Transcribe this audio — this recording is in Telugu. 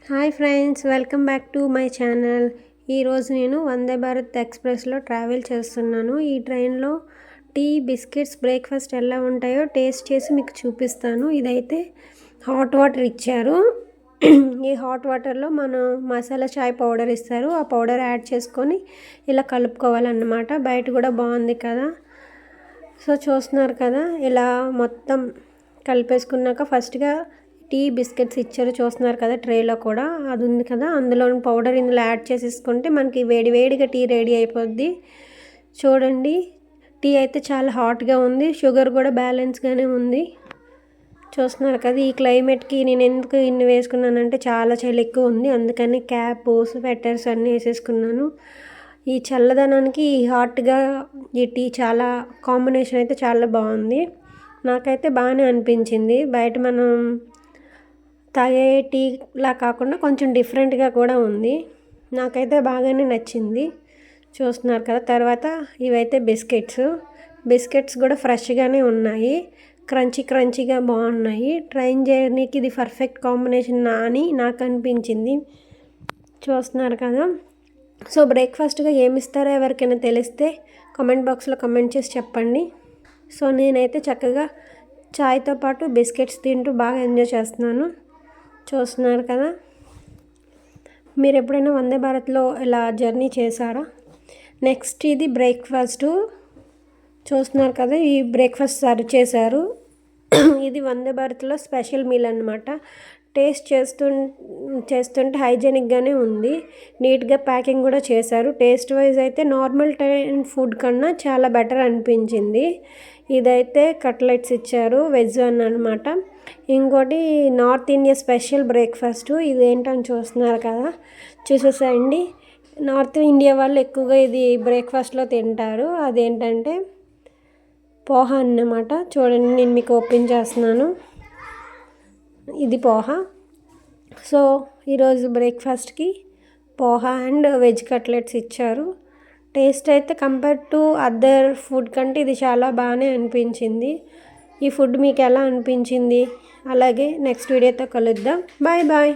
Hi friends, welcome back to my channel. ఈరోజు నేను వందే భారత్ ఎక్స్ప్రెస్లో ట్రావెల్ చేస్తున్నాను. ఈ ట్రైన్లో టీ, బిస్కెట్స్, బ్రేక్ఫాస్ట్ ఎలా ఉంటాయో టేస్ట్ చేసి మీకు చూపిస్తాను. ఇదైతే హాట్ వాటర్ ఇచ్చారు. ఈ హాట్ వాటర్లో మనం మసాలా చాయ్ పౌడర్ ఇస్తారు. ఆ పౌడర్ యాడ్ చేసుకొని ఇలా కలుపుకోవాలన్నమాట. బయట కూడా బాగుంది కదా. సో చూస్తున్నారు కదా, ఇలా మొత్తం కలిపేసుకున్నాక ఫస్ట్గా టీ, బిస్కెట్స్ ఇచ్చారు. చూస్తున్నారు కదా, ట్రేలో కూడా అది ఉంది కదా, అందులో పౌడర్ ఇందులో యాడ్ చేసేసుకుంటే మనకి వేడివేడిగా టీ రెడీ అయిపోద్ది. చూడండి, టీ అయితే చాలా హాట్గా ఉంది. షుగర్ కూడా బ్యాలెన్స్గానే ఉంది. చూస్తున్నారు కదా, ఈ క్లైమేట్కి నేను ఎందుకు ఇన్ని వేసుకున్నానంటే చాలా చలి ఎక్కువ ఉంది. అందుకని క్యాప్, స్వెటర్స్ అన్నీ వేసేసుకున్నాను. ఈ చల్లదనానికి ఈ హాట్గా ఈ టీ చాలా కాంబినేషన్ అయితే చాలా బాగుంది. నాకైతే బాగానే అనిపించింది. బయట మనం తాగే టీలా కాకుండా కొంచెం డిఫరెంట్గా కూడా ఉంది. నాకైతే బాగానే నచ్చింది. చూస్తున్నారు కదా. తర్వాత ఇవైతే బిస్కెట్స్ కూడా ఫ్రెష్గానే ఉన్నాయి. క్రంచీగా బాగున్నాయి. ట్రైన్ జర్నీకి ఇది పర్ఫెక్ట్ కాంబినేషన్ అని నాకు అనిపించింది. చూస్తున్నారు కదా. సో బ్రేక్ఫాస్ట్గా ఏమి ఇస్తారో ఎవరికైనా తెలిస్తే కామెంట్ బాక్స్లో కామెంట్ చేసి చెప్పండి. సో నేనైతే చక్కగా చాయ్తో పాటు బిస్కెట్స్ తింటూ బాగా ఎంజాయ్ చేస్తున్నాను. చూస్తున్నారు కదా. మీరు ఎప్పుడైనా వందే భారత్లో ఇలా జర్నీ చేశారా? నెక్స్ట్ ఇది బ్రేక్ఫాస్టు. చూస్తున్నారు కదా, ఈ బ్రేక్ఫాస్ట్ సర్వ్ చేశారు. ఇది వందే భారత్లో స్పెషల్ మీల్ అన్నమాట. టేస్ట్ చేస్తుంటే హైజెనిక్గానే ఉంది. నీట్గా ప్యాకింగ్ కూడా చేశారు. టేస్ట్ వైజ్ అయితే నార్మల్ ట్రైన్ ఫుడ్ కన్నా చాలా బెటర్ అనిపించింది. ఇదైతే కట్లెట్స్ ఇచ్చారు, వెజ్ అన్నమాట. ఇంకోటి నార్త్ ఇండియా స్పెషల్ బ్రేక్ఫాస్ట్. ఇదేంటని చూస్తున్నారు కదా, చూసేసేయండి. నార్త్ ఇండియా వాళ్ళు ఎక్కువగా ఇది బ్రేక్ఫాస్ట్లో తింటారు. అదేంటంటే పోహా అన్నమాట. చూడండి, నేను మీకు ఓపెన్ చేస్తున్నాను. ఇది పోహా. సో ఈరోజు బ్రేక్ఫాస్ట్కి పోహా అండ్ వెజ్ కట్లెట్స్ ఇచ్చారు. టేస్ట్ అయితే కంపేర్ టు అదర్ ఫుడ్ కంటే ఇది చాలా బాగానే అనిపించింది. ఈ ఫుడ్ మీకు ఎలా అనిపించింది? అలాగే నెక్స్ట్ వీడియోతో కలుద్దాం. Bye bye.